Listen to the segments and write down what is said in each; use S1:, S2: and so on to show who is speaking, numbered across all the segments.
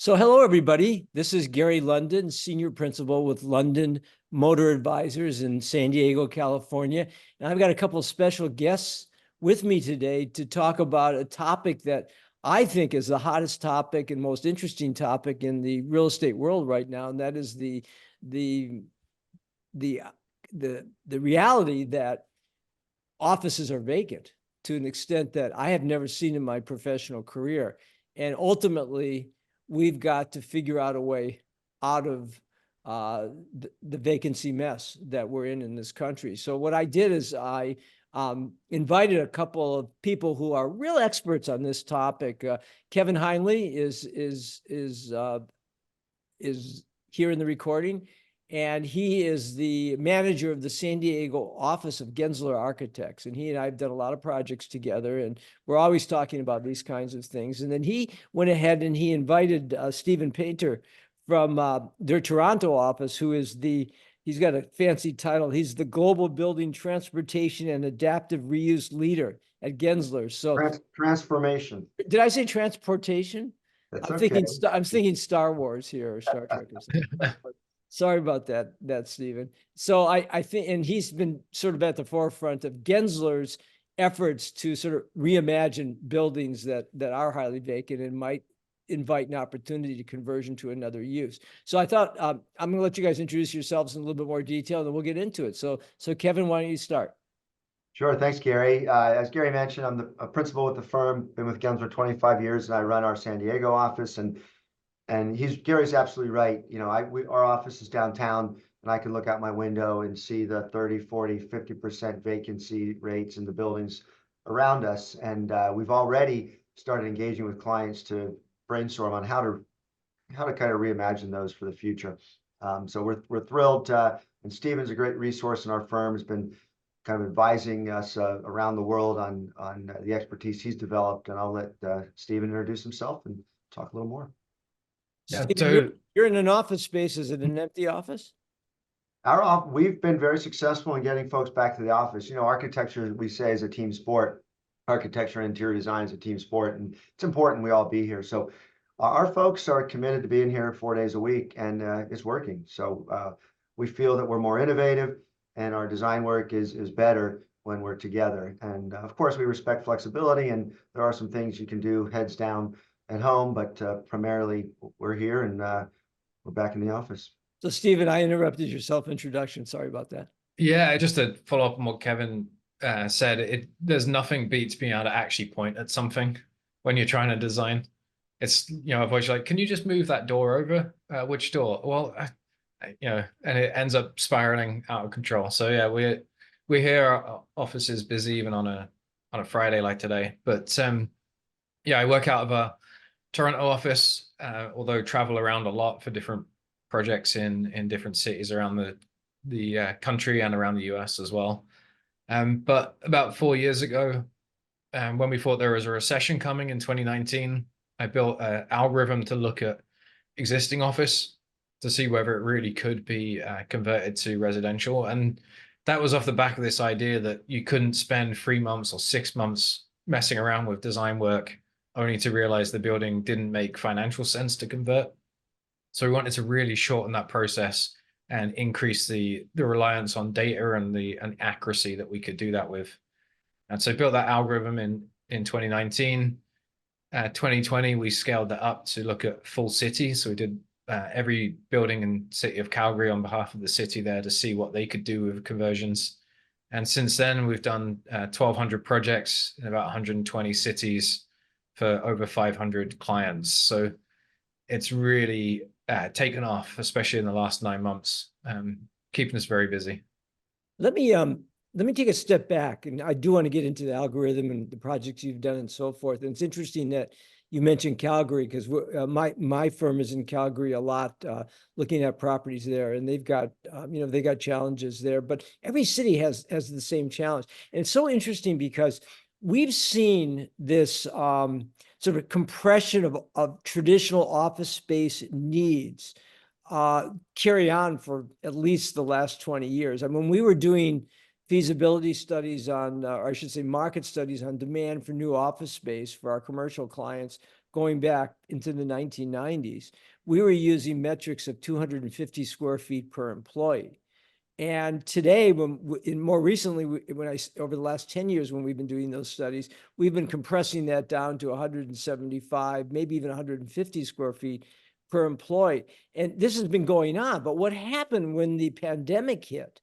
S1: So hello, everybody. This is Gary London, Senior Principal with London Motor Advisors in San Diego, California. And I've got a couple of special guests with me today to talk about a topic that I think is the hottest topic and most interesting topic in the real estate world right now, and that is the the reality that offices are vacant to an extent that I have never seen in my professional career. And ultimately, we've got to figure out a way out of the vacancy mess that we're in this country. So what I did is I invited a couple of people who are real experts on this topic. Kevin Heinley is here in the recording, and he is the manager of the San Diego office of Gensler Architects. And he and I have done a lot of projects together, and we're always talking about these kinds of things. And then he went ahead and he invited Stephen Painter from their Toronto office, who is he's got a fancy title. He's the Global Building Transportation and Adaptive Reuse Leader at Gensler. So
S2: transformation.
S1: Did I say transportation?
S2: That's
S1: I'm
S2: okay.
S1: thinking Star Wars here, or Star Trek or something. Sorry about that, Stephen. So I think, and he's been sort of at the forefront of Gensler's efforts to sort of reimagine buildings that are highly vacant and might invite an opportunity to conversion to another use. So I thought I'm going to let you guys introduce yourselves in a little bit more detail, and then we'll get into it. So Kevin, why don't you start?
S2: Sure. Thanks, Gary. As Gary mentioned, I'm a principal with the firm, been with Gensler 25 years, and I run our San Diego office. And Gary's absolutely right. You know, our office is downtown, and I can look out my window and see the 30, 40, 50% vacancy rates in the buildings around us. And we've already started engaging with clients to brainstorm on how to kind of reimagine those for the future. So we're thrilled. And Stephen's a great resource in our firm, has been kind of advising us around the world on the expertise he's developed. And I'll let Stephen introduce himself and talk a little more.
S1: Yeah, Stephen, you're in an office space. Is it an empty office?
S2: We've been very successful in getting folks back to the office. You know, architecture, we say, is a team sport. Architecture and interior design is a team sport, and it's important we all be here. So our folks are committed to being here 4 days a week, and it's working. So we feel that we're more innovative, and our design work is better when we're together. And of course, we respect flexibility, and there are some things you can do heads down at home, but primarily we're here, and we're back in the office.
S1: So Stephen, I interrupted your self-introduction. Sorry about that.
S3: Yeah, just to follow up on what Kevin said, there's nothing beats being able to actually point at something when you're trying to design. It's, you know, I've always like, can you just move that door over? Which door? Well, you know, and it ends up spiraling out of control. So yeah, we hear our office is busy even on a Friday like today. But yeah, I work out of a Toronto office, although travel around a lot for different projects in different cities around the country and around the US as well. But about 4 years ago, when we thought there was a recession coming in 2019, I built an algorithm to look at existing office to see whether it really could be converted to residential. And that was off the back of this idea that you couldn't spend 3 months or 6 months messing around with design work only to realize the building didn't make financial sense to convert. So we wanted to really shorten that process and increase the reliance on data and the accuracy that we could do that with. And so built that algorithm in 2019. 2020, we scaled that up to look at full city. So we did every building in city of Calgary on behalf of the city there to see what they could do with conversions. And since then, we've done 1,200 projects in about 120 cities for over 500 clients. So it's really taken off, especially in the last 9 months, keeping us very busy.
S1: Let me take a step back, and I do want to get into the algorithm and the projects you've done and so forth. And it's interesting that you mentioned Calgary, because my firm is in Calgary a lot, looking at properties there, and they've got they got challenges there. But every city has the same challenge, and it's so interesting because we've seen this sort of compression of traditional office space needs carry on for at least the last 20 years. I mean, we were doing feasibility studies on, or I should say market studies on demand for new office space for our commercial clients going back into the 1990s, we were using metrics of 250 square feet per employee. And today, more recently, over the last 10 years, when we've been doing those studies, we've been compressing that down to 175, maybe even 150 square feet per employee. And this has been going on. But what happened when the pandemic hit?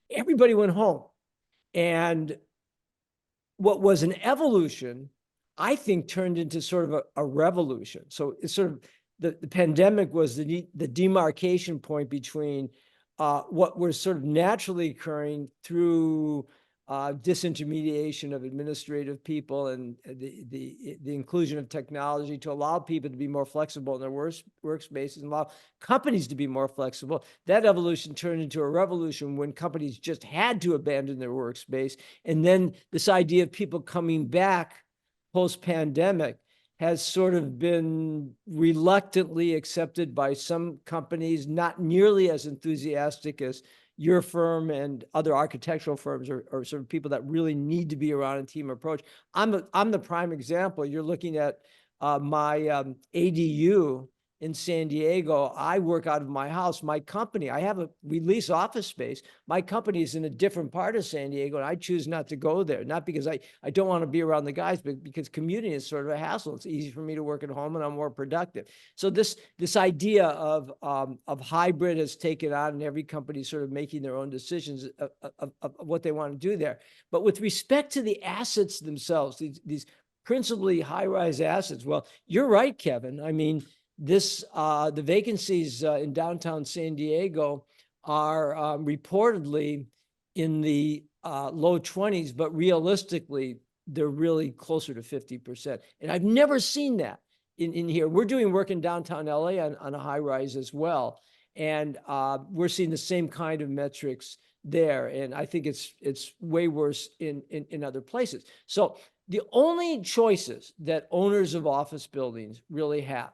S1: Everybody went home. And what was an evolution, I think, turned into sort of a revolution. So it's sort of the pandemic was the demarcation point between what was sort of naturally occurring through disintermediation of administrative people and the inclusion of technology to allow people to be more flexible in their workspaces and allow companies to be more flexible. That evolution turned into a revolution when companies just had to abandon their workspace. And then this idea of people coming back post-pandemic has sort of been reluctantly accepted by some companies, not nearly as enthusiastic as your firm and other architectural firms or sort of people that really need to be around a team approach. I'm the prime example. You're looking at my ADU in San Diego. I work out of my house. My company, we lease office space. My company is in a different part of San Diego, and I choose not to go there. Not because I don't want to be around the guys, but because commuting is sort of a hassle. It's easy for me to work at home, and I'm more productive. So this idea of hybrid has taken on, and every company is sort of making their own decisions of what they want to do there. But with respect to the assets themselves, these principally high-rise assets, well, you're right, Kevin. I mean, the vacancies in downtown San Diego are reportedly in the low 20s, but realistically, they're really closer to 50%. And I've never seen that in here. We're doing work in downtown LA on a high rise as well. And we're seeing the same kind of metrics there. And I think it's way worse in other places. So the only choices that owners of office buildings really have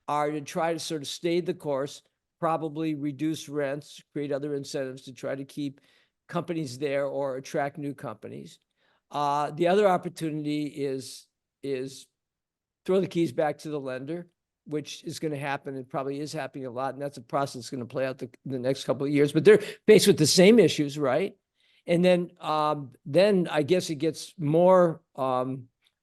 S1: are to try to sort of stay the course, probably reduce rents, create other incentives to try to keep companies there or attract new companies. The other opportunity is throw the keys back to the lender, which is going to happen. It probably is happening a lot, and that's a process that's going to play out the next couple of years. But they're faced with the same issues, right? And then I guess it gets more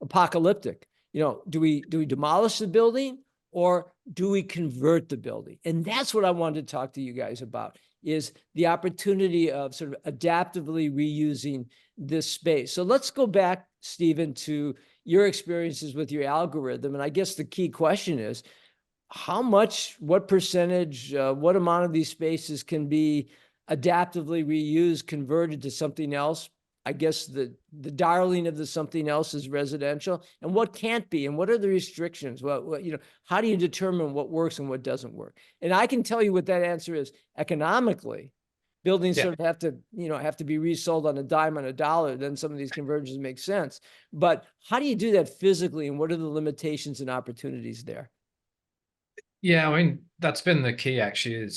S1: apocalyptic. You know, do we demolish the building, or do we convert the building? And that's what I wanted to talk to you guys about, is the opportunity of sort of adaptively reusing this space. So let's go back, Stephen, to your experiences with your algorithm. And I guess the key question is, what percentage, what amount of these spaces can be adaptively reused, converted to something else? I guess the darling of the something else is residential, and what can't be, and what are the restrictions? Well, how do you determine what works and what doesn't work? And I can tell you what that answer is. Economically, buildings sort of have to be resold on a dime on a dollar. Then some of these conversions make sense. But how do you do that physically, and what are the limitations and opportunities there?
S3: Yeah, I mean, that's been the key actually,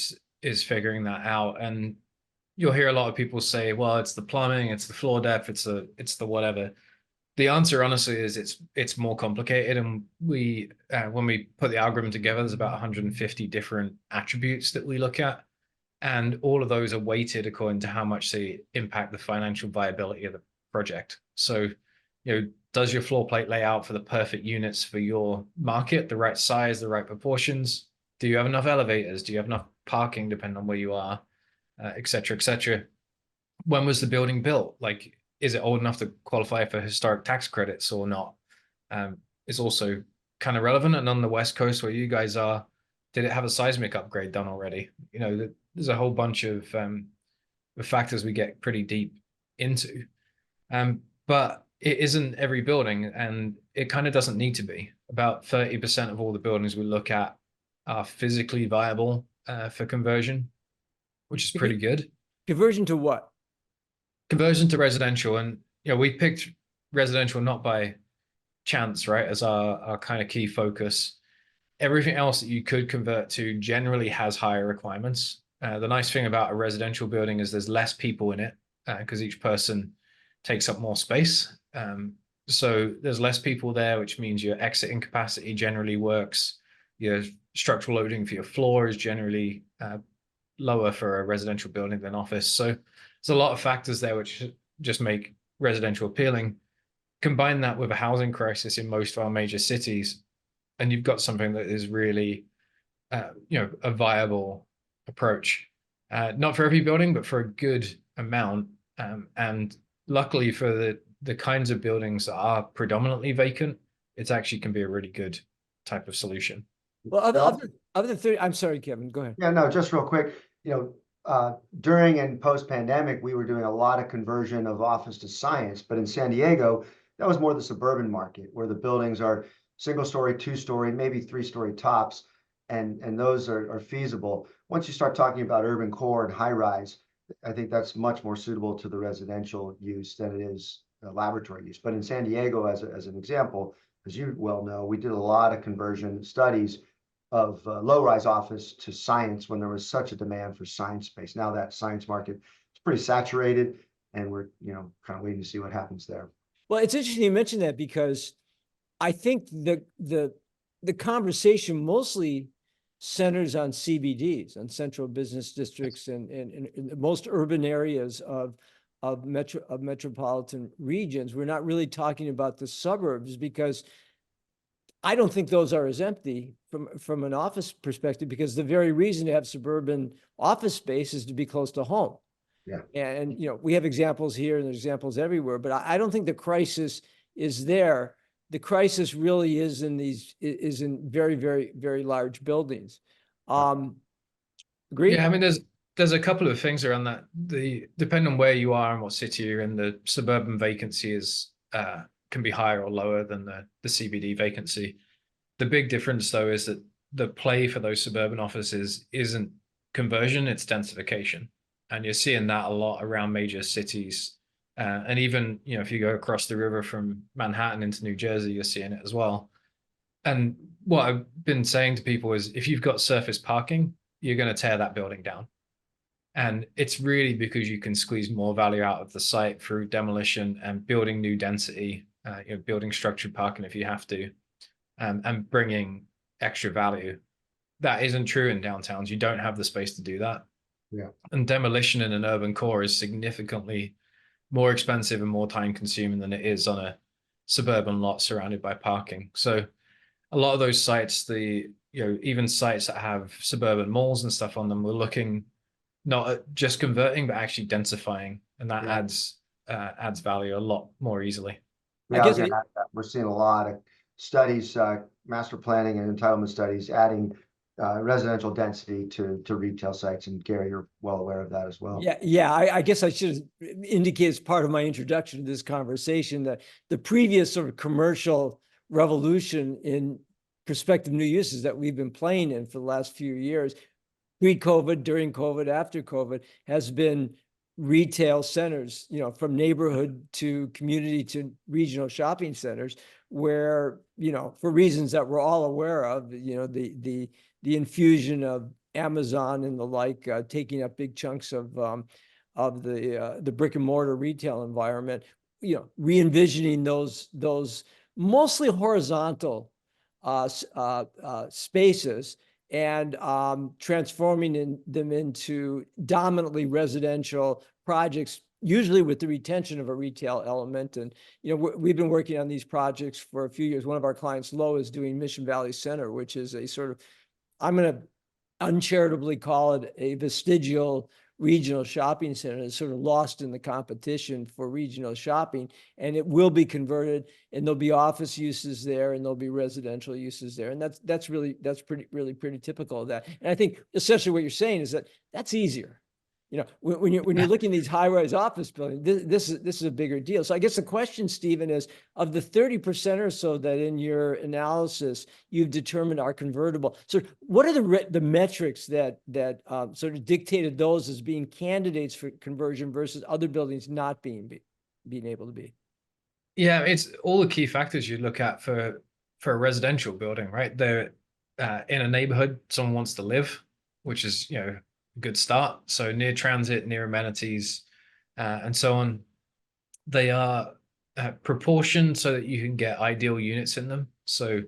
S3: is figuring that out. And you'll hear a lot of people say, well, it's the plumbing, it's the floor depth, it's the whatever. The answer, honestly, is it's more complicated. And we when we put the algorithm together, there's about 150 different attributes that we look at, and all of those are weighted according to how much they impact the financial viability of the project. So, does your floor plate lay out for the perfect units for your market, the right size, the right proportions? Do you have enough elevators? Do you have enough parking, depending on where you are? Et cetera, et cetera. When was the building built? Like, is it old enough to qualify for historic tax credits or not? Is also kind of relevant. And on the West Coast where you guys are, did it have a seismic upgrade done already? There's a whole bunch of factors we get pretty deep into. But it isn't every building, and it kind of doesn't need to be. About 30% of all the buildings we look at are physically viable for conversion, which is pretty good.
S1: Conversion to what?
S3: Conversion to residential. And we picked residential not by chance, right, as our kind of key focus. Everything else that you could convert to generally has higher requirements. The nice thing about a residential building is there's less people in it because each person takes up more space. So there's less people there, which means your exiting capacity generally works. Your structural loading for your floor is generally lower for a residential building than office. So there's a lot of factors there which just make residential appealing. Combine that with a housing crisis in most of our major cities, and you've got something that is really, a viable approach. Not for every building, but for a good amount. And luckily for the kinds of buildings that are predominantly vacant, it actually can be a really good type of solution.
S1: Well, of the 30, I'm sorry, Kevin, go ahead.
S2: Yeah, no, just real quick, during and post-pandemic, we were doing a lot of conversion of office to science, but in San Diego, that was more the suburban market where the buildings are single story, two-story, maybe three-story tops, and those are feasible. Once you start talking about urban core and high rise, I think that's much more suitable to the residential use than it is laboratory use. But in San Diego, as an example, as you well know, we did a lot of conversion studies of low-rise office to science when there was such a demand for science space. Now that science market is pretty saturated, and we're kind of waiting to see what happens there.
S1: Well, it's interesting you mentioned that because I think the conversation mostly centers on CBDs, on central business districts, and in most urban areas of metropolitan regions. We're not really talking about the suburbs because I don't think those are as empty from an office perspective, because the very reason to have suburban office space is to be close to home.
S2: Yeah.
S1: And we have examples here and there's examples everywhere, but I don't think the crisis is there. The crisis really is in very, very, very large buildings. Agree?
S3: Yeah, I mean, there's a couple of things around that. Depending on where you are and what city you're in, the suburban vacancy is can be higher or lower than the CBD vacancy. The big difference, though, is that the play for those suburban offices isn't conversion, it's densification. And you're seeing that a lot around major cities. And even, if you go across the river from Manhattan into New Jersey, you're seeing it as well. And what I've been saying to people is if you've got surface parking, you're going to tear that building down. And it's really because you can squeeze more value out of the site through demolition and building new density, building structured parking if you have to, and bringing extra value. That isn't true in downtowns. You don't have the space to do that.
S2: Yeah.
S3: And demolition in an urban core is significantly more expensive and more time consuming than it is on a suburban lot surrounded by parking. So a lot of those sites, even sites that have suburban malls and stuff on them, we're looking not at just converting, but actually densifying, and that adds value a lot more easily.
S2: Yeah, I guess we're seeing a lot of studies, master planning and entitlement studies, adding residential density to retail sites. And Gary, you're well aware of that as well.
S1: Yeah. I guess I should indicate as part of my introduction to this conversation that the previous sort of commercial revolution in prospective new uses that we've been playing in for the last few years, pre-COVID, during COVID, after COVID, has been retail centers, from neighborhood to community to regional shopping centers, where, for reasons that we're all aware of, the infusion of Amazon and the like, taking up big chunks of the brick and mortar retail environment, re-envisioning those mostly horizontal spaces and transforming them into dominantly residential projects, usually with the retention of a retail element. And, we've been working on these projects for a few years. One of our clients, Lowe, is doing Mission Valley Center, which is a sort of, I'm going to uncharitably call it a vestigial regional shopping center. It's sort of lost in the competition for regional shopping, and it will be converted, and there'll be office uses there, and there'll be residential uses there. And that's pretty typical of that. And I think essentially what you're saying is that that's easier. When you're looking at these high-rise office buildings, this is a bigger deal. So I guess the question, Stephen, is of the 30% or so that in your analysis you've determined are convertible. So what are the metrics that sort of dictated those as being candidates for conversion versus other buildings not being able to be?
S3: Yeah, it's all the key factors you look at for a residential building, right? They're in a neighborhood someone wants to live, which is good start. So near transit, near amenities, and so on. They are proportioned so that you can get ideal units in them. So,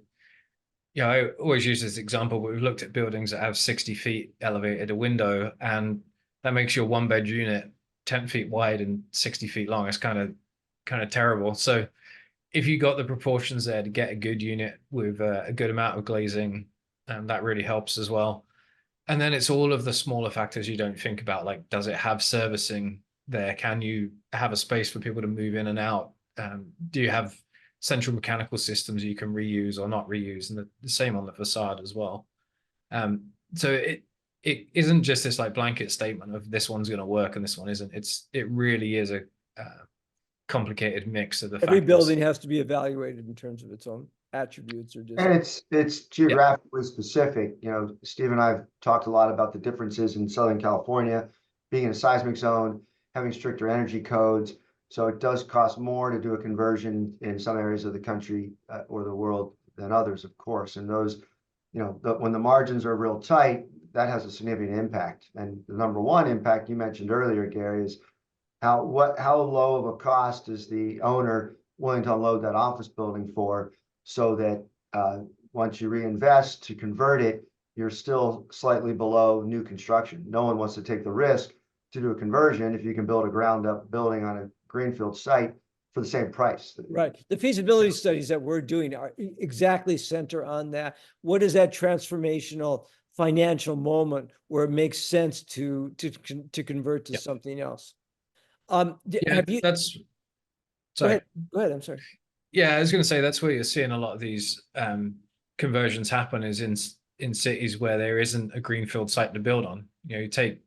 S3: yeah, I always use this example, but we've looked at buildings that have 60 feet elevated a window, and that makes your one bed unit 10 feet wide and 60 feet long. It's kind of terrible. So if you got the proportions there to get a good unit with a good amount of glazing, that really helps as well. And then it's all of the smaller factors you don't think about, like does it have servicing there? Can you have a space for people to move in and out? Do you have central mechanical systems you can reuse or not reuse? And the same on the facade as well. So it isn't just this like blanket statement of this one's going to work and this one isn't. It really is a complicated mix of the
S1: Every
S3: factors.
S1: building has to be evaluated in terms of its own attributes or
S2: And
S1: design.
S2: it's geographically specific. You know, Steve and I have talked a lot about the differences in Southern California, being in a seismic zone, having stricter energy codes. So it does cost more to do a conversion in some areas of the country or the world than others, of course. And those, you know, when the margins are real tight, that has a significant impact. And the number one impact you mentioned earlier, Gary, is how low of a cost is the owner willing to unload that office building for, so that once you reinvest to convert it, you're still slightly below new construction. No one wants to take the risk to do a conversion if you can build a ground up building on a greenfield site for the same price.
S1: Right. The feasibility studies that we're doing are exactly center on that. What is that transformational financial moment where it makes sense to convert to something else?
S3: Yeah,
S1: Have you?
S3: that's
S1: Go
S3: sorry.
S1: ahead. Go ahead. I'm sorry.
S3: Yeah, I was going to say that's where you're seeing a lot of these conversions happen is in cities where there isn't a greenfield site to build on. You know, you take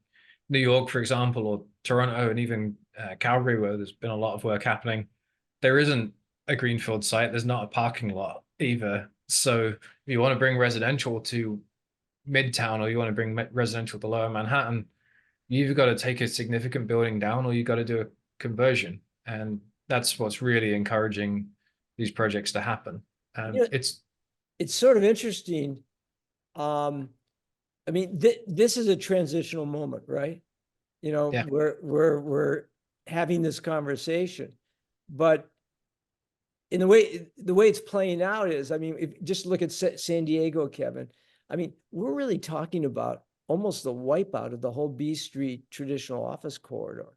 S3: New York, for example, or Toronto, and even Calgary, where there's been a lot of work happening. There isn't a greenfield site. There's not a parking lot either. So if you want to bring residential to Midtown or you want to bring residential to Lower Manhattan, you either got to take a significant building down or you got to do a conversion. And that's what's really encouraging these projects to happen. And
S1: You know,
S3: it's
S1: sort of interesting. I mean, this is a transitional moment, right? You know,
S3: Yeah.
S1: we're having this conversation, but in the way it's playing out is, I mean, if just look at San Diego, Kevin. I mean, we're really talking about almost the wipeout of the whole B Street traditional office corridor.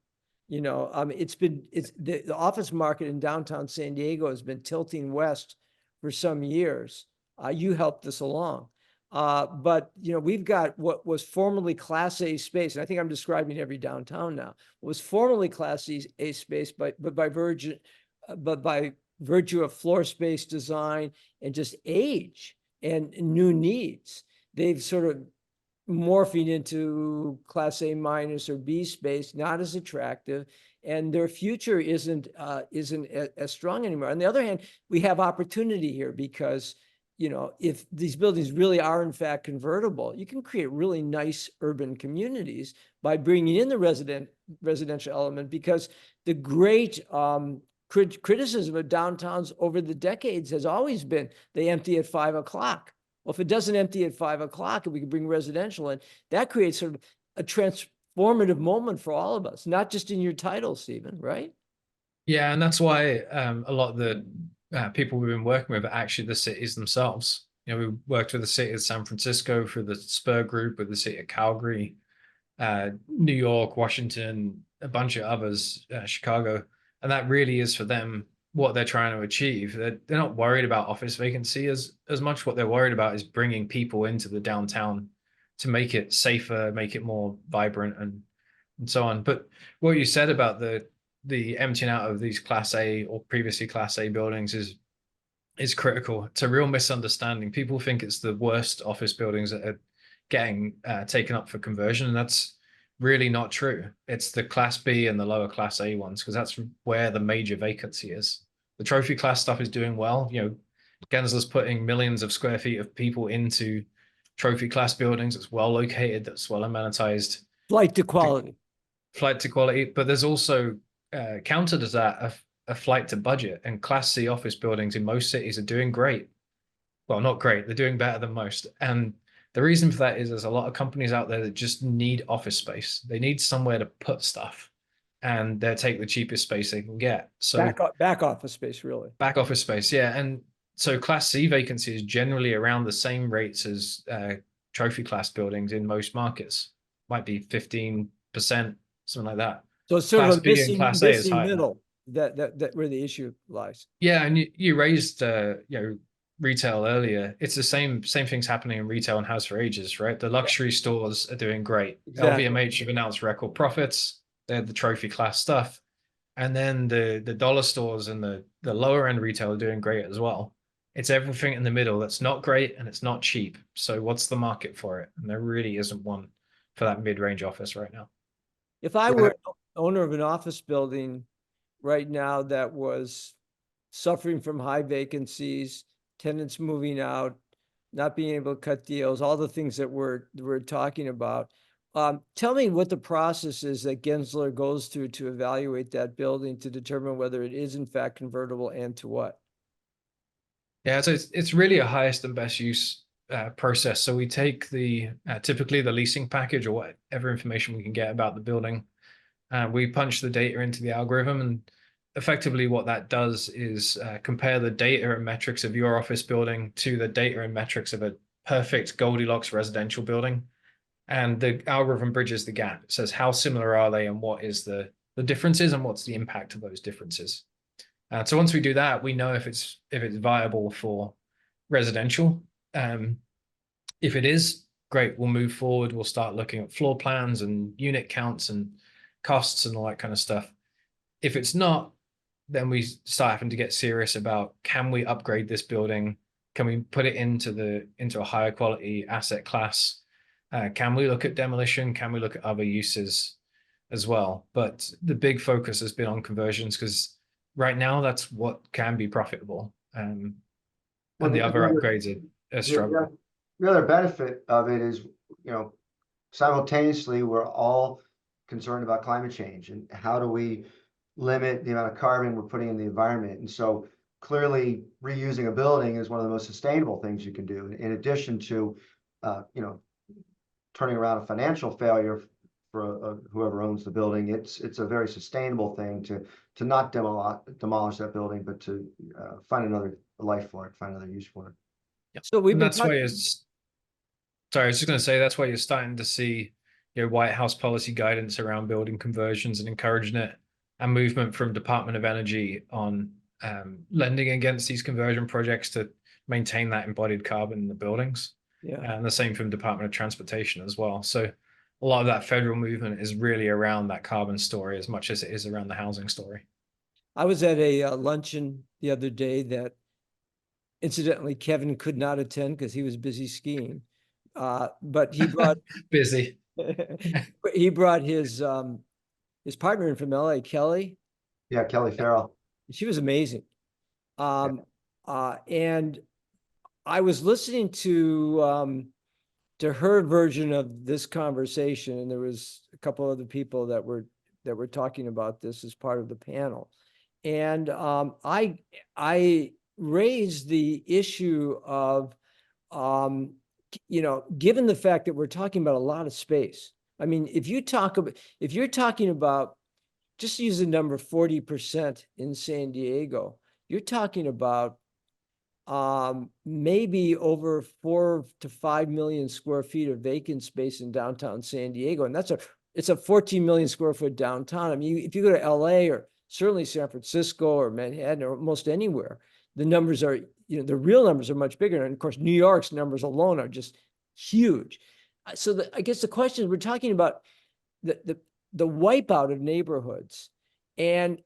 S1: You know, it's the office market in downtown San Diego has been tilting west for some years. You helped this along. But you know, we've got what was formerly Class A space, and I think I'm describing every downtown now. What was formerly Class A space, but by virtue of floor space design and just age and new needs, they've sort of morphing into Class A minus or B space, not as attractive, and their future isn't as strong anymore. On the other hand, we have opportunity here because, you know, if these buildings really are in fact convertible, you can create really nice urban communities by bringing in the residential element, because the great criticism of downtowns over the decades has always been they empty at 5 o'clock. Well, if it doesn't empty at 5 o'clock and we can bring residential in, that creates sort of a transformative moment for all of us, not just in your title, Stephen, right?
S3: Yeah, and that's why a lot of the people we've been working with are actually the cities themselves. You know, we worked with the city of San Francisco for the Spur Group, with the city of Calgary, New York, Washington, a bunch of others, Chicago, and that really is for them what they're trying to achieve. They're not worried about office vacancy as much. What they're worried about is bringing people into the downtown to make it safer, make it more vibrant, and so on. But what you said about the emptying out of these Class A or previously Class A buildings is critical. It's a real misunderstanding. People think it's the worst office buildings that are getting taken up for conversion, and that's really not true. It's the Class B and the lower Class A ones, because that's where the major vacancy is. The trophy class stuff is doing well. You know, Gensler's putting millions of square feet of people into trophy class buildings. It's well located, that's well amenitized.
S1: Flight to quality.
S3: Flight to quality, but there's also counter to that a flight to budget, and Class C office buildings in most cities are doing great. Well, not great, they're doing better than most. And the reason for that is there's a lot of companies out there that just need office space. They need somewhere to put stuff. and they'll take the cheapest space they can get. So
S1: Back office space, really.
S3: back office space, yeah. And so Class C vacancy is generally around the same rates as trophy class buildings in most markets. Might be 15%, something like that.
S1: So it's sort
S3: Class
S1: of a
S3: B and Class A is
S1: missing
S3: higher.
S1: middle that where the issue lies.
S3: Yeah, and you raised retail earlier. It's the same things happening in retail and House for Ages, right? The luxury stores are doing great.
S1: Exactly.
S3: LVMH have announced record profits. They're the trophy class stuff. And then the dollar stores and the lower end retail are doing great as well. It's everything in the middle that's not great and it's not cheap. So what's the market for it? And there really isn't one for that mid-range office right now.
S1: If I
S2: Yeah.
S1: were owner of an office building right now that was suffering from high vacancies, tenants moving out, not being able to cut deals, all the things that we're talking about. Tell me what the process is that Gensler goes through to evaluate that building to determine whether it is in fact convertible and to what.
S3: Yeah, so it's really a highest and best use process. So we take the typically the leasing package or whatever information we can get about the building. We punch the data into the algorithm, and effectively what that does is compare the data and metrics of your office building to the data and metrics of a perfect Goldilocks residential building. And the algorithm bridges the gap. It says how similar are they and what is the differences and what's the impact of those differences. So once we do that, we know if it's viable for residential. If it is, great, we'll move forward. We'll start looking at floor plans and unit counts and costs and all that kind of stuff. If it's not, then we start having to get serious about, can we upgrade this building? Can we put it into a higher quality asset class? Can we look at demolition? Can we look at other uses as well? But the big focus has been on conversions because right now that's what can be profitable. And the other upgrades are struggling.
S2: The other benefit of it is, simultaneously, we're all concerned about climate change and how do we limit the amount of carbon we're putting in the environment. And so clearly reusing a building is one of the most sustainable things you can do. In addition to, turning around a financial failure for whoever owns the building, it's a very sustainable thing to not demolish that building, but to find another life for it, find another use for it.
S3: Yep.
S1: So we've
S3: And
S1: been
S3: that's why it's, sorry, I was just going to say that's why you're starting to see White House policy guidance around building conversions and encouraging it, and movement from Department of Energy on lending against these conversion projects to maintain that embodied carbon in the buildings.
S1: Yeah.
S3: And the same from Department of Transportation as well. So a lot of that federal movement is really around that carbon story as much as it is around the housing story.
S1: I was at a luncheon the other day that incidentally Kevin could not attend because he was busy skiing. But he brought
S3: busy.
S1: he brought his partner in from LA, Kelly.
S2: Yeah, Kelly Farrell.
S1: She was amazing. And I was listening to her version of this conversation, and there was a couple other people that were talking about this as part of the panel. And I raised the issue of given the fact that we're talking about a lot of space. I mean, if you're talking about, just use the number 40% in San Diego, you're talking about maybe over 4 to 5 million square feet of vacant space in downtown San Diego. And it's a 14 million square foot downtown. I mean, if you go to LA or certainly San Francisco or Manhattan or almost anywhere, the numbers are, the real numbers are much bigger. And of course, New York's numbers alone are just huge. So I guess the question is, we're talking about the wipeout of neighborhoods, and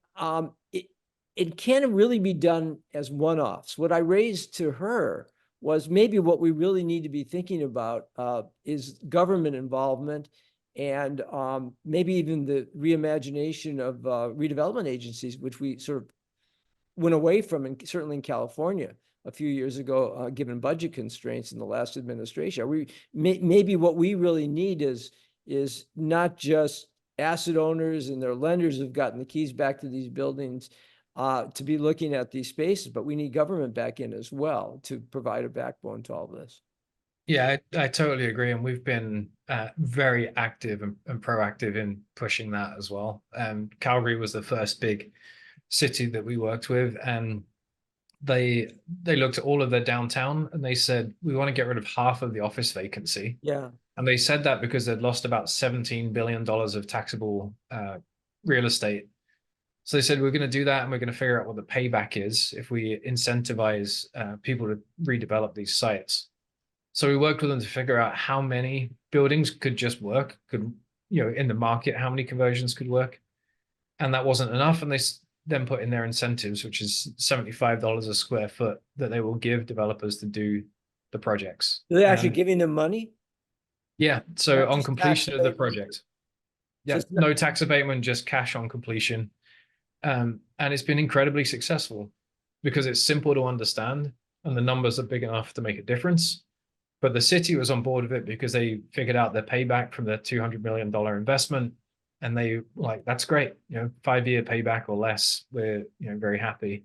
S1: it can't really be done as one-offs. What I raised to her was maybe what we really need to be thinking about is government involvement, and maybe even the reimagination of redevelopment agencies, which we sort of went away from, and certainly in California a few years ago, given budget constraints in the last administration. Maybe what we really need is not just asset owners and their lenders who've gotten the keys back to these buildings to be looking at these spaces, but we need government back in as well to provide a backbone to all this.
S3: Yeah, I totally agree. And we've been very active and proactive in pushing that as well. Calgary was the first big city that we worked with, and they looked at all of their downtown and they said, we want to get rid of half of the office vacancy.
S1: Yeah.
S3: And they said that because they'd lost about $17 billion of taxable real estate. So they said, we're going to do that and we're going to figure out what the payback is if we incentivize people to redevelop these sites. So we worked with them to figure out how many buildings could just work, could, in the market, how many conversions could work. And that wasn't enough. And they then put in their incentives, which is $75 a square foot that they will give developers to do the projects.
S1: Are they actually
S3: And
S1: giving them money?
S3: yeah, so
S1: Not
S3: on
S1: just tax
S3: completion of the
S1: abatement?
S3: project.
S1: So
S3: Yeah,
S1: it's not-
S3: no tax abatement, just cash on completion. And it's been incredibly successful because it's simple to understand and the numbers are big enough to make a difference. But the city was on board with it because they figured out their payback from their $200 million investment. And they like, that's great, 5-year payback or less. We're, very happy.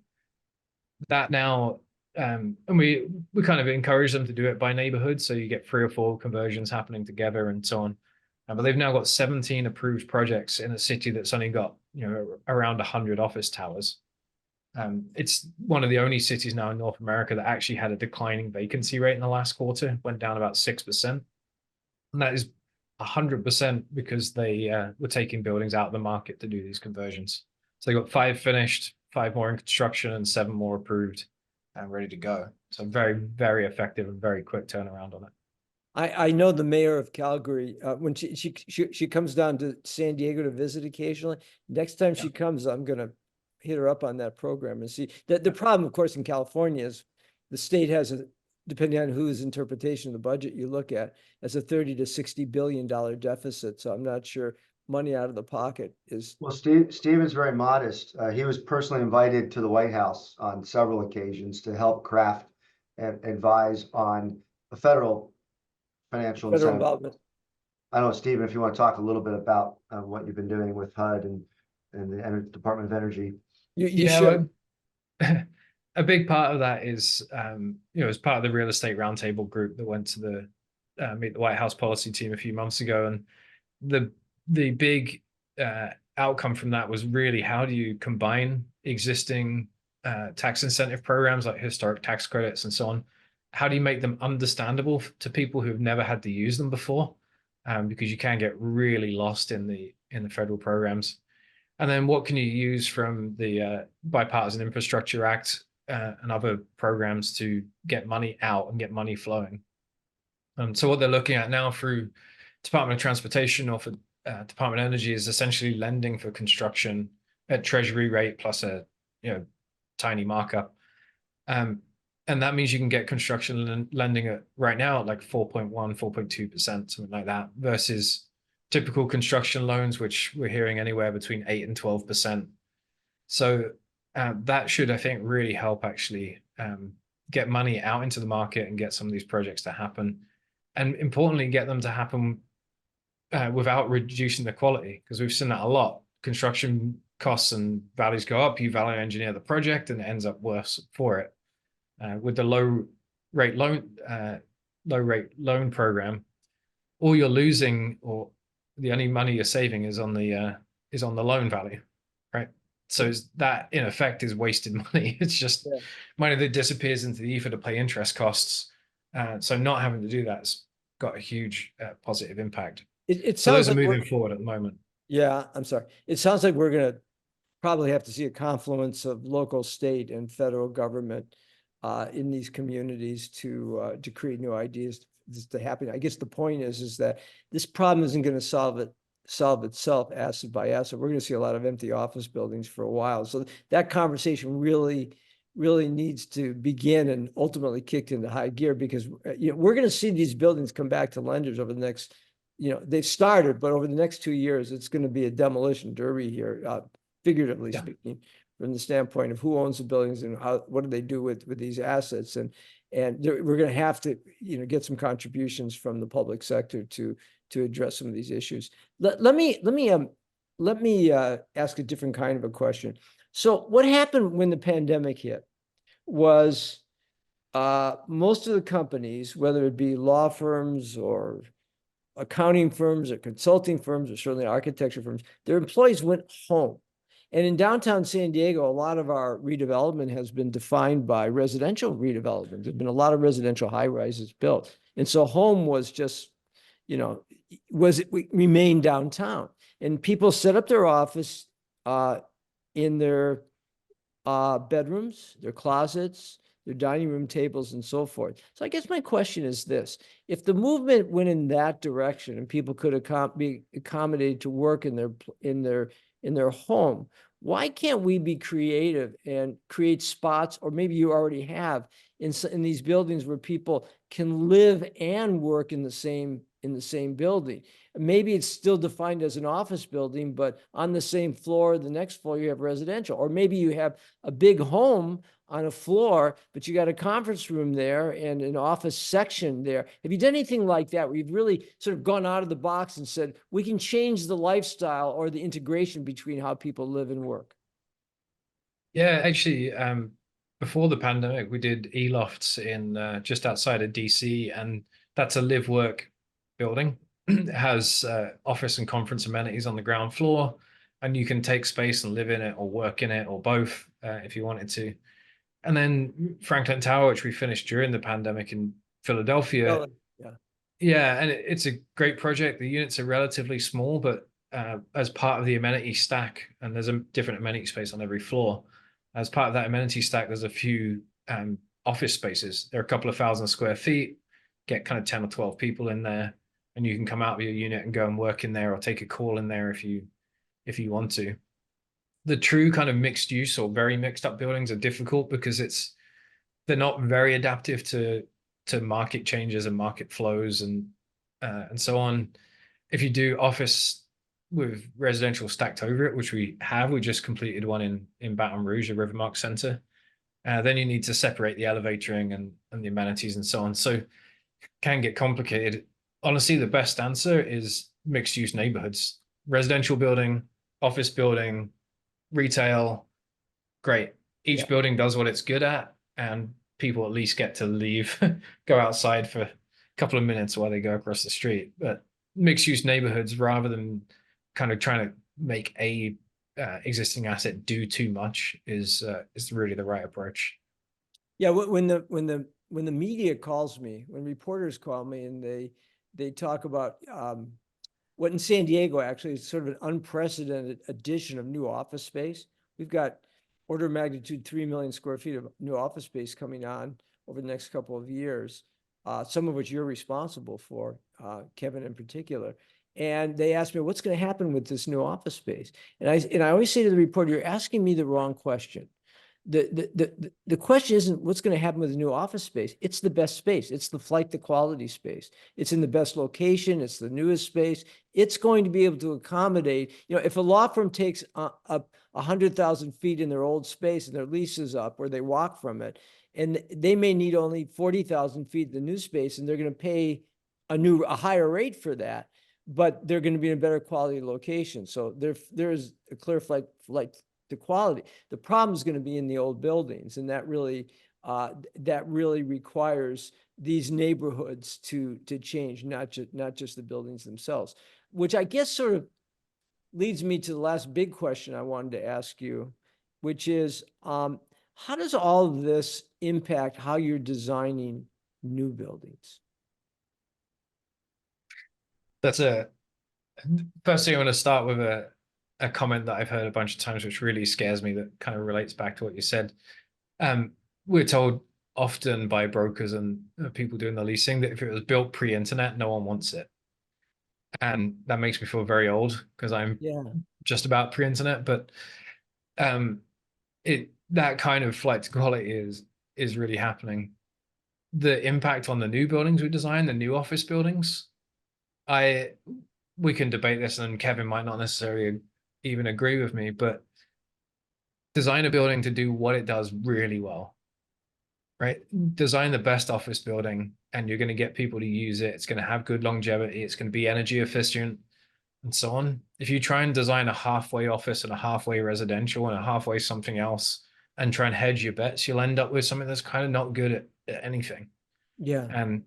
S3: That now, and we kind of encourage them to do it by neighborhood. So you get 3 or 4 conversions happening together and so on. But they've now got 17 approved projects in a city that's only got, around 100 office towers. It's one of the only cities now in North America that actually had a declining vacancy rate in the last quarter, went down about 6%. And that is 100% because they were taking buildings out of the market to do these conversions. So they got 5 finished, 5 more in construction, and 7 more approved and ready to go. So very, very effective and very quick turnaround on it.
S1: I know the mayor of Calgary, when she comes down to San Diego to visit occasionally. Next time she comes, I'm gonna hit her up on that program and see. The problem, of course, in California is the state has a, depending on whose interpretation of the budget you look at, has a 30 to $60 billion deficit. So I'm not sure money out of the pocket is.
S2: Well, Stephen's very modest. He was personally invited to the White House on several occasions to help craft and advise on a federal financial
S1: Federal
S2: incentive.
S1: involvement.
S2: I don't know, Stephen, if you want to talk a little bit about what you've been doing with HUD and the Department of Energy.
S1: You
S3: Yeah,
S1: should.
S3: a big part of that is, as part of the real estate roundtable group that went to the meet the White House policy team a few months ago, and the big outcome from that was really how do you combine existing tax incentive programs like historic tax credits and so on? How do you make them understandable to people who've never had to use them before? Because you can get really lost in the federal programs. And then what can you use from the Bipartisan Infrastructure Act and other programs to get money out and get money flowing? So what they're looking at now through Department of Transportation or for Department of Energy is essentially lending for construction at Treasury rate plus a tiny markup. And that means you can get construction lending at right now at like 4.1, 4.2%, something like that, versus typical construction loans, which we're hearing anywhere between 8 and 12%. So that should, I think, really help actually get money out into the market and get some of these projects to happen. And importantly, get them to happen without reducing the quality, because we've seen that a lot. Construction costs and values go up, you value engineer the project, and it ends up worse for it. With the low rate loan program, all you're losing or the only money you're saving is on the loan value, right? So that in effect is wasted money. It's just money that disappears into the ether to pay interest costs. So not having to do that's got a huge positive impact.
S1: It
S3: So those
S1: sounds
S3: are
S1: like
S3: moving forward at the moment.
S1: Yeah, I'm sorry. It sounds like we're gonna probably have to see a confluence of local, state, and federal government in these communities to create new ideas to happen. I guess the point is that this problem isn't going to solve itself asset by asset. We're going to see a lot of empty office buildings for a while. So that conversation really needs to begin and ultimately kicked into high gear, because we're going to see these buildings come back to lenders over the next, they've started, but over the next 2 years, it's going to be a demolition derby here, figuratively speaking, from the standpoint of who owns the buildings and what do they do with these assets. And we're going to have to, get some contributions from the public sector to address some of these issues. Let me ask a different kind of a question. So what happened when the pandemic hit was most of the companies, whether it be law firms or accounting firms or consulting firms or certainly architecture firms, their employees went home. And in downtown San Diego, a lot of our redevelopment has been defined by residential redevelopment. There've been a lot of residential high rises built. And so home was just, you know, remained downtown. And people set up their office in their bedrooms, their closets, their dining room tables, and so forth. So I guess my question is this: if the movement went in that direction and people could be accommodated to work in their home, why can't we be creative and create spots, or maybe you already have in these buildings where people can live and work in the same building? Maybe it's still defined as an office building, but on the same floor, the next floor, you have residential. Or maybe you have a big home on a floor, but you got a conference room there and an office section there. Have you done anything like that where you've really sort of gone out of the box and said, we can change the lifestyle or the integration between how people live and work?
S3: Yeah, actually, before the pandemic, we did E-lofts in just outside of DC, and that's a live work building. It has office and conference amenities on the ground floor, and you can take space and live in it or work in it or both if you wanted to. And then Franklin Tower, which we finished during the pandemic in Philadelphia.
S1: Well, yeah.
S3: Yeah, and it's a great project. The units are relatively small, but as part of the amenity stack, and there's a different amenity space on every floor. As part of that amenity stack, there's a few office spaces. There are a couple of 1,000 square feet, get kind of 10 or 12 people in there, and you can come out of your unit and go and work in there or take a call in there if you want to. The true kind of mixed use or very mixed up buildings are difficult because they're not very adaptive to market changes and market flows and so on. If you do office with residential stacked over it, which we just completed one in Baton Rouge, the Rivermark Center. Then you need to separate the elevatoring and the amenities and so on. So it can get complicated. Honestly, the best answer is mixed use neighborhoods, residential building, office building, retail. Great. Each building does what it's good at, and people at least get to leave, go outside for a couple of minutes while they go across the street. But mixed use neighborhoods, rather than kind of trying to make a existing asset do too much, is really the right approach.
S1: Yeah, when the media calls me, when reporters call me and they talk about what in San Diego actually is sort of an unprecedented addition of new office space. We've got order of magnitude 3 million square feet of new office space coming on over the next couple of years, some of which you're responsible for, Kevin in particular. And they asked me, what's going to happen with this new office space? And I always say to the reporter, you're asking me the wrong question. The question isn't what's going to happen with the new office space. It's the best space. It's the flight to quality space. It's in the best location. It's the newest space. It's going to be able to accommodate, if a law firm takes up 100,000 feet in their old space and their lease is up or they walk from it, and they may need only 40,000 feet in the new space, and they're going to pay a higher rate for that, but they're going to be in a better quality location. So there is a clear flight to quality. The problem is going to be in the old buildings, and that really requires these neighborhoods to change, not just the buildings themselves. Which I guess sort of leads me to the last big question I wanted to ask you, which is how does all of this impact how you're designing new buildings?
S3: That's first thing I want to start with a comment that I've heard a bunch of times, which really scares me, that kind of relates back to what you said. We're told often by brokers and people doing the leasing that if it was built pre-internet, no one wants it. And that makes me feel very old because I'm just about pre-internet, but that kind of flight to quality is really happening. The impact on the new buildings we design, the new office buildings, we can debate this, and Kevin might not necessarily even agree with me, but design a building to do what it does really well, right? Design the best office building and you're going to get people to use it. It's going to have good longevity. It's going to be energy efficient and so on. If you try and design a halfway office and a halfway residential and a halfway something else and try and hedge your bets, you'll end up with something that's kind of not good anything.
S1: Yeah.
S3: And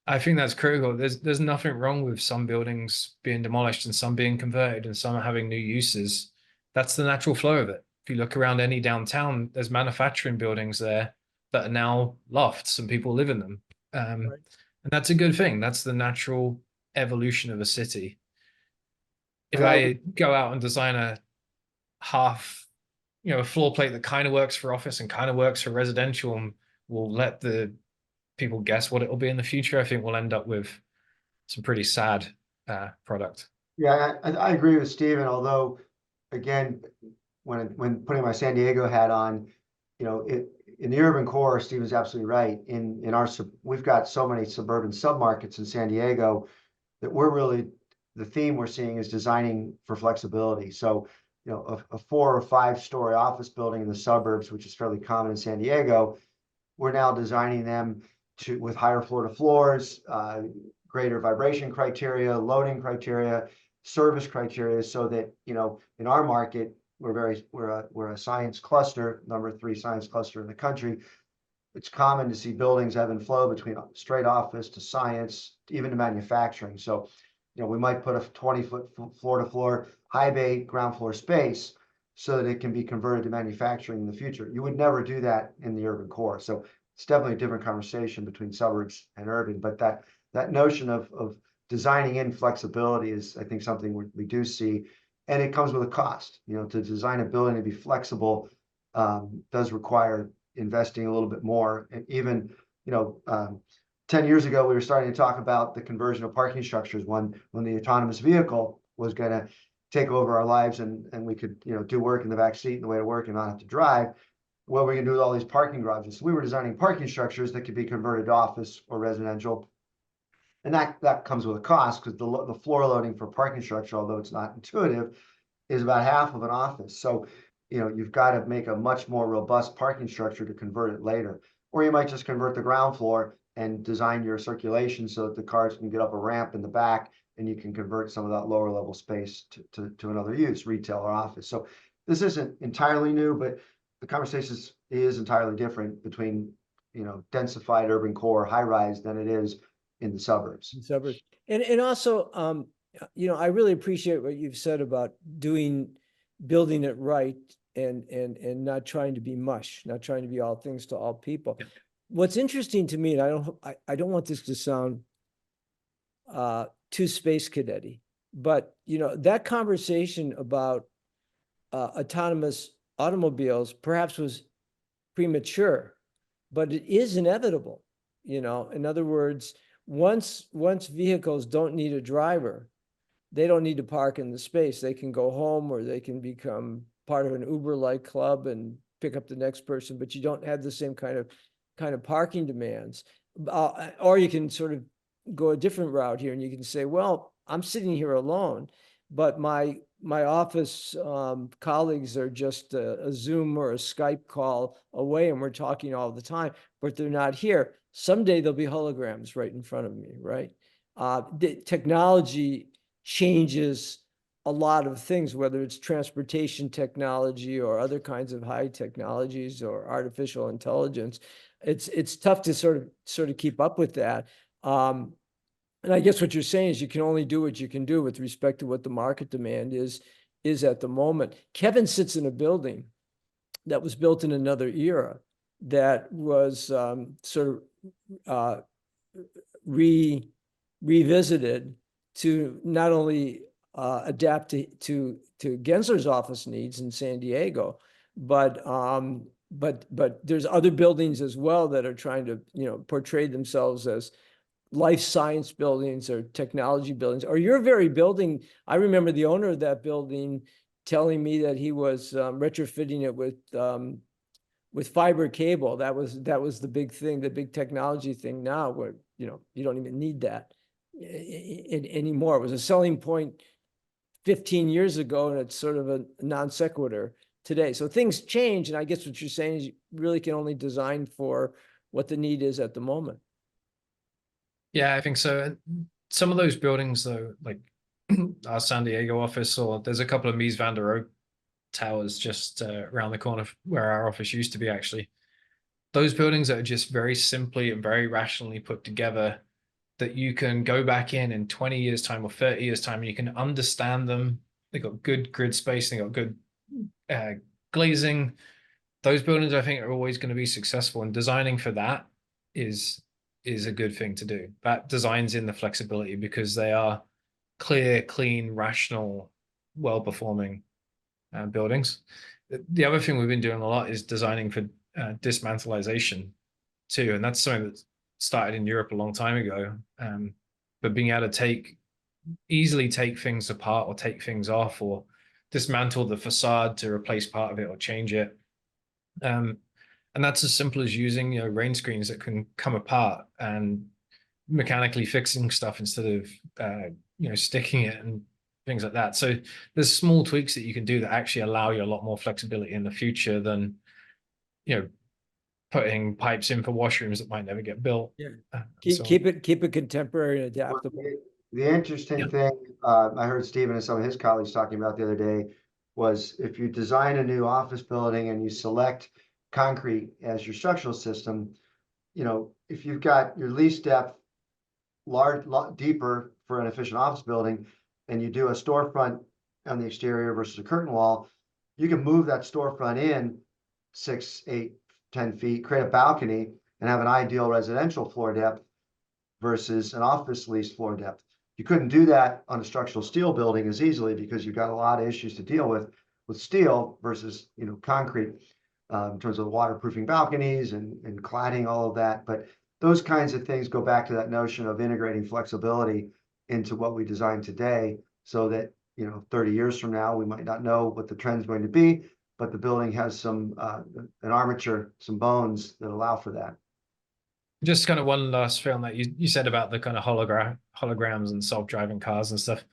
S3: I think that's critical. There's nothing wrong with some buildings being demolished and some being converted and some having new uses. That's the natural flow of it. If you look around any downtown, there's manufacturing buildings there that are now lofts and people live in them.
S1: Right.
S3: And that's a good thing. That's the natural evolution of a city. If
S2: And I
S3: I go out and design a half, a floor plate that kind of works for office and kind of works for residential and will let the people guess what it'll be in the future, I think we'll end up with some pretty sad product.
S2: Yeah, I agree with Steven, although again, when putting my San Diego hat on, in the urban core, Steven's absolutely right. We've got so many suburban submarkets in San Diego that the theme we're seeing is designing for flexibility. So, a 4 or 5 story office building in the suburbs, which is fairly common in San Diego, we're now designing them with higher floor to floors, greater vibration criteria, loading criteria, service criteria, so that, in our market, we're a science cluster, number 3 science cluster in the country. It's common to see buildings ebb and flow between straight office to science, even to manufacturing. So, we might put a 20-foot floor to floor high bay ground floor space so that it can be converted to manufacturing in the future. You would never do that in the urban core. So it's definitely a different conversation between suburbs and urban, but that notion of designing in flexibility is, I think, something we do see, and it comes with a cost. To design a building to be flexible does require investing a little bit more. And even 10 years ago, we were starting to talk about the conversion of parking structures when the autonomous vehicle was going to take over our lives, and we could do work in the back seat and the way to work and not have to drive. What we're going to do with all these parking garages? So we were designing parking structures that could be converted to office or residential. And that comes with a cost, because the floor loading for parking structure, although it's not intuitive, is about half of an office. So, you've got to make a much more robust parking structure to convert it later. Or you might just convert the ground floor and design your circulation so that the cars can get up a ramp in the back, and you can convert some of that lower level space to another use, retail or office. So this isn't entirely new, but the conversation is entirely different between, densified urban core, high rise, than it is in the suburbs.
S1: Suburbs. And also, I really appreciate what you've said about building it right and not trying to be mush, not trying to be all things to all people.
S3: Yeah.
S1: What's interesting to me, and I don't want this to sound too space cadet-y, but that conversation about autonomous automobiles perhaps was premature, but it is inevitable. In other words, once vehicles don't need a driver, they don't need to park in the space. They can go home, or they can become part of an Uber-like club and pick up the next person, but you don't have the same kind of parking demands. Or you can sort of go a different route here, and you can say, well, I'm sitting here alone, but my office colleagues are just a Zoom or a Skype call away, and we're talking all the time, but they're not here. Someday there'll be holograms right in front of me, right? The technology changes a lot of things, whether it's transportation technology or other kinds of high technologies or artificial intelligence. It's tough to sort of keep up with that. And I guess what you're saying is you can only do what you can do with respect to what the market demand is at the moment. Kevin sits in a building that was built in another era that was sort of revisited to not only adapt to Gensler's office needs in San Diego, but there's other buildings as well that are trying to portray themselves as life science buildings or technology buildings. Or your very building, I remember the owner of that building telling me that he was retrofitting it with fiber cable. That was the big thing, the big technology thing now, where you don't even need that anymore. It was a selling point 15 years ago, and it's sort of a non sequitur today. So things change, and I guess what you're saying is you really can only design for what the need is at the moment.
S3: Yeah, I think so. Some of those buildings, though, like our San Diego office, or there's a couple of Mies van der Rohe towers just around the corner where our office used to be, actually. those buildings that are just very simply and very rationally put together, that you can go back in 20 years time or 30 years time and you can understand them. They've got good grid space, they've got good glazing. Those buildings, I think, are always going to be successful, and designing for that is a good thing to do. That designs in the flexibility because they are clear, clean, rational, well-performing buildings. The other thing we've been doing a lot is designing for dismantlization too, and that's something that started in Europe a long time ago. But being able to easily take things apart or take things off or dismantle the facade to replace part of it or change it. And that's as simple as using, rain screens that can come apart and mechanically fixing stuff instead of, sticking it and things like that. So there's small tweaks that you can do that actually allow you a lot more flexibility in the future than, putting pipes in for washrooms that might never get built.
S1: Yeah.
S3: So
S1: Keep it contemporary and adaptable.
S2: The interesting thing, I heard Stephen and some of his colleagues talking about the other day was if you design a new office building and you select concrete as your structural system, if you've got your lease depth deeper for an efficient office building, and you do a storefront on the exterior versus a curtain wall, you can move that storefront in 6, 8, 10 feet, create a balcony, and have an ideal residential floor depth versus an office lease floor depth. You couldn't do that on a structural steel building as easily because you've got a lot of issues to deal with steel versus concrete, in terms of waterproofing balconies and cladding, all of that. But those kinds of things go back to that notion of integrating flexibility into what we design today, so that 30 years from now we might not know what the trend's going to be, but the building has some an armature, some bones that allow for that.
S3: just kind of one last thing on that you said about the kind of holograms and self-driving cars and stuff.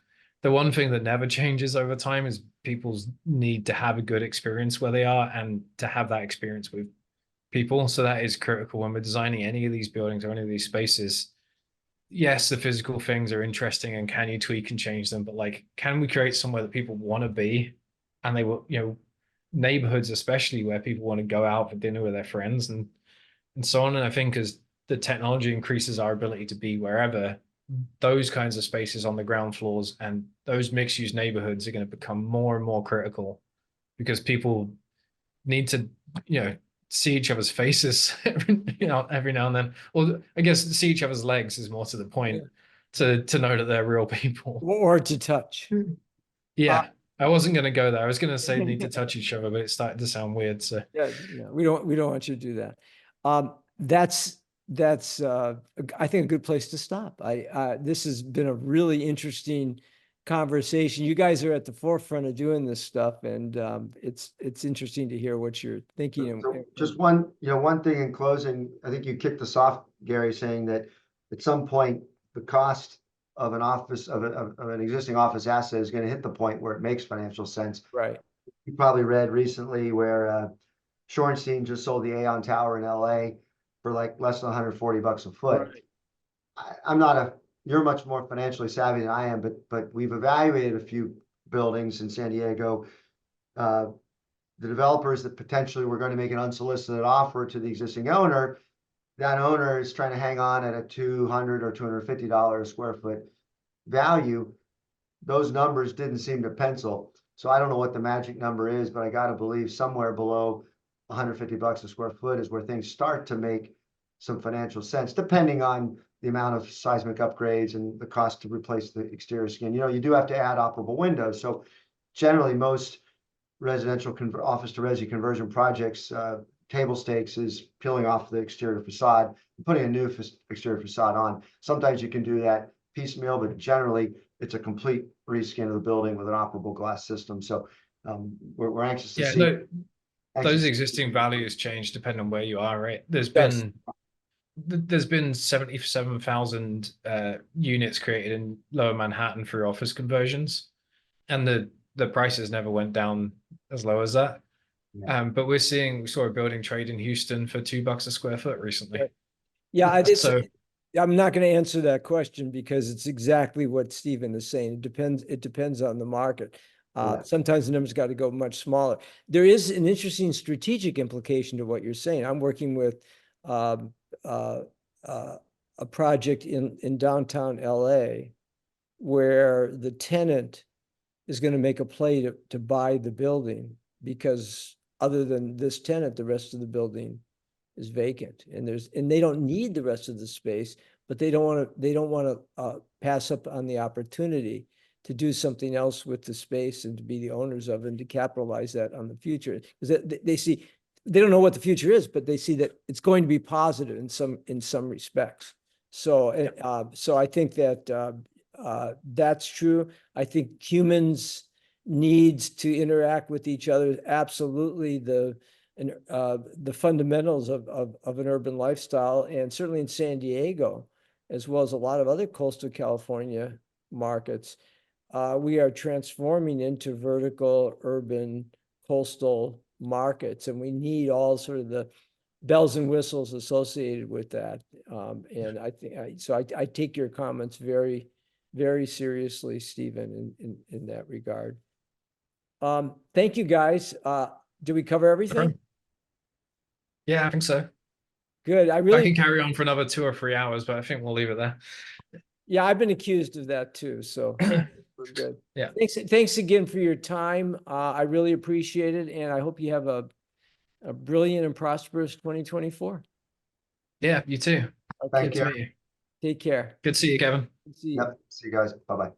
S3: The one thing that never changes over time is people's need to have a good experience where they are and to have that experience with people. So that is critical when we're designing any of these buildings or any of these spaces. Yes, the physical things are interesting and can you tweak and change them, but like, can we create somewhere that people want to be, and they will, neighborhoods especially where people want to go out for dinner with their friends and so on. And I think as the technology increases our ability to be wherever, those kinds of spaces on the ground floors and those mixed use neighborhoods are going to become more and more critical, because people need to, see each other's faces every now and then. Or I guess see each other's legs is more to the point, to know that they're real people.
S1: Or to touch.
S3: Yeah. I wasn't going to go there. I was going to say need to touch each other, but it started to sound weird. So
S1: yeah, we don't want you to do that. That's I think a good place to stop. This has been a really interesting conversation. You guys are at the forefront of doing this stuff, and it's interesting to hear what you're thinking.
S2: So just one thing in closing, I think you kicked us off, Gary, saying that at some point the cost of an office of an existing office asset is going to hit the point where it makes financial sense.
S1: Right.
S2: You probably read recently where Shorenstein just sold the Aon Tower in LA for like less than $140 a foot. Right. You're much more financially savvy than I am, but we've evaluated a few buildings in San Diego. The developers that potentially were going to make an unsolicited offer to the existing owner, that owner is trying to hang on at a $200 or $250 a square foot value. Those numbers didn't seem to pencil. So I don't know what the magic number is, but I got to believe somewhere below $150 a square foot is where things start to make some financial sense, depending on the amount of seismic upgrades and the cost to replace the exterior skin. You do have to add operable windows. So generally most residential office to resi conversion projects, table stakes is peeling off the exterior facade and putting a new exterior facade on. Sometimes you can do that piecemeal, but generally it's a complete reskin of the building with an operable glass system. So we're anxious to see.
S3: Those existing values change depending on where you are, right? There's been 77,000 units created in Lower Manhattan through office conversions, and the prices never went down as low as that. Yeah. But we saw a building trade in Houston for $2 a square foot recently.
S1: Right. Yeah, I'm not going to answer that question because it's exactly what Stephen is saying. It depends on the market.
S2: Yeah.
S1: Sometimes the numbers got to go much smaller. There is an interesting strategic implication to what you're saying. I'm working with um, uh, a project in downtown LA where the tenant is going to make a play to buy the building because other than this tenant, the rest of the building is vacant, and they don't need the rest of the space, but they don't want to pass up on the opportunity to do something else with the space and to be the owners of it and to capitalize that on the future, because they see, they don't know what the future is, but they see that it's going to be positive in some respects. So so I think that that's true. I think humans needs to interact with each other, absolutely the fundamentals of an urban lifestyle, and certainly in San Diego, as well as a lot of other coastal California markets, we are transforming into vertical urban coastal markets, and we need all sort of the bells and whistles associated with that. And I think so I take your comments very, very seriously, Stephen, in that regard. Thank you, guys. Did we cover everything?
S3: Yeah, I think so.
S1: Good.
S3: I can carry on for another 2 or 3 hours, but I think we'll leave it there.
S1: Yeah, I've been accused of that too, so we're good.
S3: Yeah.
S1: Thanks again for your time. I really appreciate it, and I hope you have a brilliant and prosperous 2024.
S3: Yeah, you too.
S2: Thank
S3: Good to
S2: you.
S3: meet you.
S1: Take care.
S3: Good to see you, Kevin.
S1: See you.
S2: Yep. See you guys. Bye-bye.